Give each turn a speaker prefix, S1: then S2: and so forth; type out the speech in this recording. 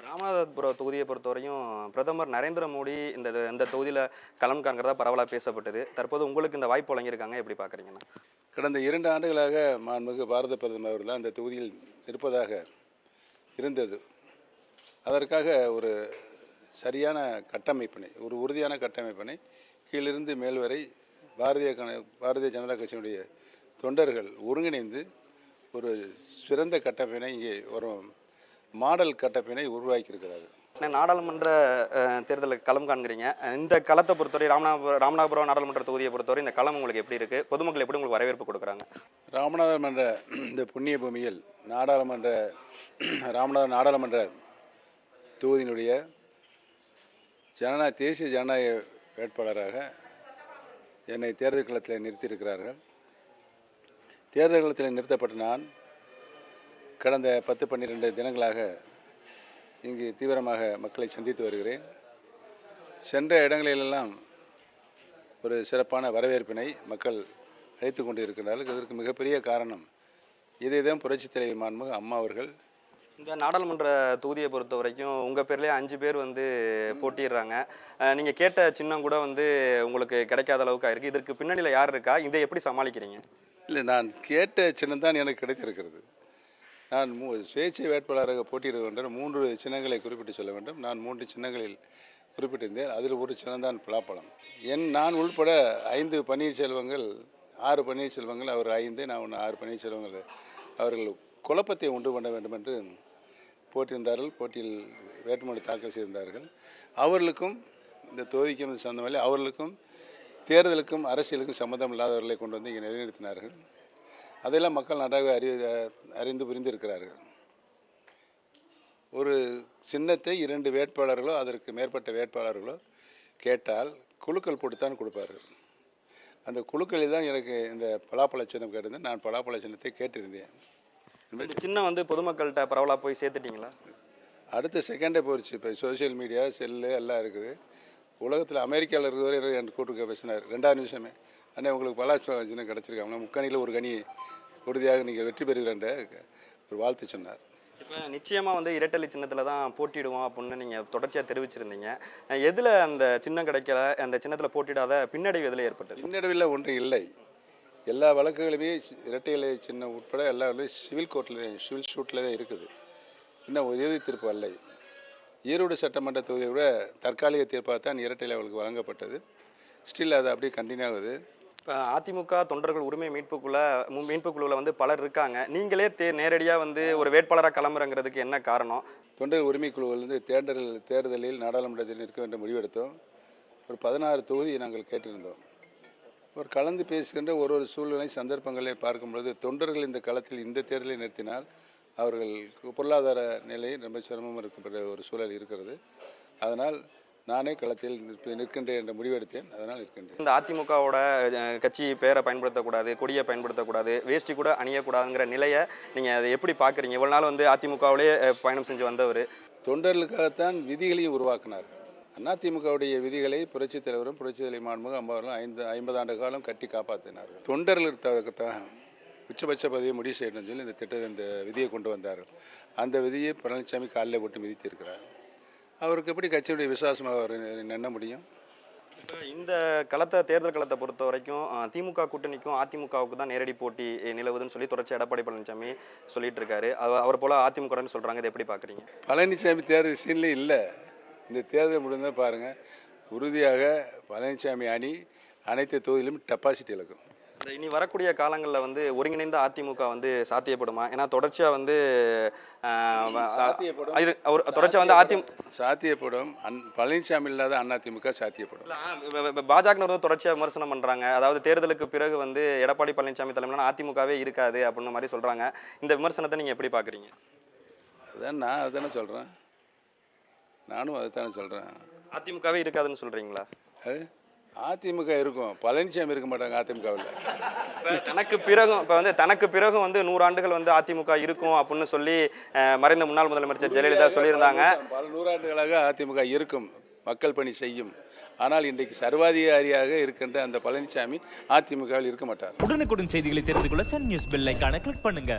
S1: ராமநாதபுரம் தொகுதியை பொறுத்தவரையும் பிரதமர் நரேந்திர மோடி இந்த தொகுதியில் களம் காண்கிறதா பரவலாக பேசப்பட்டது. தற்போது உங்களுக்கு இந்த வாய்ப்பு வழங்கியிருக்காங்க, எப்படி பார்க்குறீங்கண்ணா?
S2: கடந்த 2 ஆண்டுகளாக மாண்புமிகு பாரத பிரதமர் அவர்கள் தான் இந்த தொகுதியில் இருப்பதாக இருந்தது. அதற்காக ஒரு சரியான கட்டமைப்பினை, ஒரு உறுதியான கட்டமைப்பினை கீழிருந்து மேல் வரை பாரதிய ஜனதா கட்சியினுடைய தொண்டர்கள் ஒருங்கிணைந்து ஒரு சிறந்த கட்டமைப்பினை, இங்கே ஒரு மாடல் கட்டமைப்பினை உருவாக்கியிருக்கிறார்கள்.
S1: நாடாளுமன்ற தேர்தலில் களம் காண்கிறீங்க. இந்த களத்தை பொறுத்தவரை ராமநாதபுரம் நாடாளுமன்ற தொகுதியை பொறுத்தவரை இந்த களம் உங்களுக்கு எப்படி இருக்குது? பொதுமக்கள் எப்படி உங்களுக்கு வரவேற்பு கொடுக்குறாங்க?
S2: ராமநாதபுரம் இந்த புண்ணிய பூமியில் ராமநாதபுரம் நாடாளுமன்ற தொகுதியினுடைய தேசிய ஜனநாயக வேட்பாளராக என்னை தேர்தல் களத்தில் நிறுத்தியிருக்கிறார்கள். தேர்தல் களத்தில் நிறுத்தப்பட்ட நான் கடந்த 10-12 தினங்களாக இங்கு தீவிரமாக மக்களை சந்தித்து வருகிறேன். சென்ற இடங்களிலெல்லாம் ஒரு சிறப்பான வரவேற்பினை மக்கள் அளித்து கொண்டு இருக்கிறார்கள். இதற்கு மிகப்பெரிய காரணம் இதேதான் புரட்சித் தலைவி மாண்புமிகு அம்மா அவர்கள்.
S1: இந்த நாடாளுமன்ற தொகுதியை பொறுத்த வரைக்கும் உங்கள் பேர்லேயே 5 பேர் போட்டிடுறாங்க. நீங்கள் கேட்ட சின்னம் கூட உங்களுக்கு கிடைக்காத அளவுக்கு ஆயிருக்கு. இதற்கு பின்னணியில் யார் இருக்கா? இதை எப்படி சமாளிக்கிறீங்க?
S2: இல்லை, நான் கேட்ட சின்னம் தான் எனக்கு கிடைத்திருக்கிறது. நான் சுயேட்சை வேட்பாளராக போட்டியிடுகின்ற 3 சின்னங்களை குறிப்பிட்டு சொல்ல வேண்டும். நான் 3 சின்னங்களில் குறிப்பிட்டிருந்தேன். அதில் ஒரு சின்னம்தான் பலாப்பழம். நான் உள்பட 5 பன்னீர்செல்வங்கள், 6 பன்னீர்செல்வங்கள், அவர் 5, நான் 6 பன்னீர்செல்வங்கள் அவர்கள் குழப்பத்தை உண்டு பண்ண வேண்டும் என்று போட்டியிருந்தார்கள். போட்டியில் வேட்புமனு தாக்கல் செய்திருந்தார்கள். அவர்களுக்கும் இந்த தொகுதிக்கும் சொந்தமில்லை, அவர்களுக்கும் தேர்தலுக்கும் அரசியலுக்கும் சம்மந்தம் இல்லாதவர்களை கொண்டு வந்து இங்கே நிலைநிறுத்தினார்கள். அதையெல்லாம் மக்கள் நன்றாக அறிந்து புரிந்திருக்கிறார்கள். ஒரு சின்னத்தை 2 வேட்பாளர்களோ அதற்கு மேற்பட்ட வேட்பாளர்களோ கேட்டால் குழுக்கள் போட்டுத்தான் கொடுப்பார்கள். அந்த குழுக்களில் தான் எனக்கு இந்த பலாப்பழ சின்னம் கேட்டிருந்தேன். நான் பலாப்பழ சின்னத்தை கேட்டிருந்தேன்.
S1: இந்த சின்னம் பொதுமக்கள்கிட்ட பரவலாக போய் சேர்த்துட்டிங்களா?
S2: அடுத்த செகண்டே போயிடுச்சு. இப்போ சோசியல் மீடியா, செல்லு எல்லாம் இருக்குது. உலகத்தில் அமெரிக்காவில் இருக்கிறவரை என் கூட்டுக்க பேசினார் 2வது நிமிஷமே, அண்ணே உங்களுக்கு பலாப்பழ சின்னம் கிடச்சிருக்காங்க, முக்கணியில் ஒரு கனி உறுதியாக நீங்கள் வெற்றி பெறுகிறன்ற ஒரு வாழ்த்து சொன்னார்.
S1: இப்போ நிச்சயமாக இரட்டலை சின்னத்தில் தான் போட்டிடுவோம் அப்படின்னு நீங்கள் தொடர்ச்சியாக தெரிவிச்சிருந்தீங்க. எதில் அந்த சின்னம் கிடைக்கல, அந்த சின்னத்தில் போட்டிடாத பின்னடைவு எதில் ஏற்பட்டது?
S2: பின்னடைவில் ஒன்றும் இல்லை. எல்லா வழக்குகளுமே இரட்டை இலை சின்னம் உட்பட எல்லா சிவில் ஷூட்டில் தான் இருக்குது. இன்னும் ஒரு இறுதி தீர்ப்பு அல்ல. ஈரோடு சட்டமன்ற தொகுதியை விட தற்காலிக தீர்ப்பாக தான் இரட்டை இலை அவர்களுக்கு வழங்கப்பட்டது. ஸ்டில் அது அப்படியே கண்டினியூ ஆகுது.
S1: இப்போ அதிமுக தொண்டர்கள் உரிமை மீட்புக்குழுவில் பலர் இருக்காங்க. நீங்களே நேரடியாக ஒரு வேட்பாளராக கிளம்புறங்கிறதுக்கு என்ன காரணம்?
S2: தொண்டர் உரிமை குழுவிலிருந்து தேர்தலில் நாடாளுமன்றத்தில் நிற்க வேண்டும் முடிவெடுத்தோம். ஒரு 16 தொகுதியை நாங்கள் கேட்டிருந்தோம். ஒரு கலந்து பேசுகின்ற ஒரு சூழ்நிலை சந்தர்ப்பங்களை பார்க்கும்பொழுது தொண்டர்கள் இந்த களத்தில் இந்த தேர்தலை நிறுத்தினால் அவர்கள் பொருளாதார நிலை ரொம்ப சிரமம் இருக்கின்ற ஒரு சூழல் இருக்கிறது. அதனால் நானே களத்தில் நிற்கின்றேன் என்ற முடிவெடுத்தேன். அதனால் இருக்கின்றேன்.
S1: இந்த அதிமுகவோட கட்சி பேரை பயன்படுத்தக்கூடாது, கொடியை பயன்படுத்தக்கூடாது, வேஷ்டி கூட அணியக்கூடாதுங்கிற நிலையை நீங்கள் அதை எப்படி பார்க்குறீங்க? இவ்வளோ நாள் அதிமுகவிலே பயணம் செஞ்சு வந்தவர்
S2: தொண்டர்களுக்காகத்தான் விதிகளையும் உருவாக்கினார். அதிமுகவுடைய விதிகளை புரட்சித் தலைவரும் புரட்சித் தலைவி மாண்புமிகு அம்மா அவர்களும் 50 ஆண்டு காலம் கட்டி காப்பாற்றினார்கள். தொண்டர்களுக்கு உச்சபட்ச பதவியை முடிவு செய்யணும்னு சொல்லி இந்த விதியை கொண்டு வந்தார்கள். அந்த விதியை பழனிசாமி காலில் போட்டு மிதித்திருக்கிறார். அவருக்கு எப்படி கட்சியுடைய விசுவாசமாக அவர் எண்ண முடியும்?
S1: இந்த தேர்தல் களத்தை பொறுத்த வரைக்கும் திமுக கூட்டணிக்கும் அதிமுகவுக்கு தான் நேரடி போட்டி நிலவுதுன்னு சொல்லி தொடர்ச்சி எடப்பாடி பழனிசாமி சொல்லிட்டு இருக்காரு. அவர் போல அதிமுக சொல்றாங்க. இதை எப்படி பார்க்குறீங்க?
S2: பழனிசாமி தேர்தல் சீன்ல இல்லை. இந்த தேர்தல் முடிந்தால் பாருங்கள், உறுதியாக பழனிசாமி அணி அனைத்து தொகுதியிலும் டெபாசிட் இழக்கும்.
S1: இனி வரக்கூடிய காலங்களில் ஒருங்கிணைந்த அதிமுக சாத்தியப்படுமா? ஏன்னா தொடர்ச்சியாக
S2: சாத்தியப்படும். பழனிசாமி இல்லாத அதிமுக சாத்தியப்படும்.
S1: பாஜக தொடர்ச்சியாக விமர்சனம் பண்ணுறாங்க. அதாவது தேர்தலுக்கு பிறகு எடப்பாடி பழனிசாமி தலைமையிலான அதிமுகவே இருக்காது அப்படின்ற மாதிரி சொல்கிறாங்க. இந்த விமர்சனத்தை நீங்கள் எப்படி பார்க்குறீங்க?
S2: நான் அதுதானே சொல்கிறேன். நானும் அதுதானே சொல்கிறேன்.
S1: அதிமுகவே இருக்காதுன்னு சொல்கிறீங்களா?
S2: அதிமுக இருக்கும், பழனிசாமி இருக்க மாட்டாங்க அதிமுகவில்.
S1: தனக்கு பிறகும் 100 ஆண்டுகள் அதிமுக இருக்கும் அப்படின்னு சொல்லி மறைந்த முன்னாள் முதலமைச்சர் ஜெயலலிதா சொல்லியிருந்தாங்க.
S2: பல 100 ஆண்டுகளாக அதிமுக இருக்கும், மக்கள் பணி செய்யும். ஆனால் இன்றைக்கு சர்வாதிகாரியாக இருக்கின்ற அந்த பழனிசாமி அதிமுகவில் இருக்க மாட்டார்.
S3: உடனுக்குடன் செய்திகளை தெரிந்து கொள்ள சன் நியூஸ் பெல் ஐகானை கிளிக் பண்ணுங்க.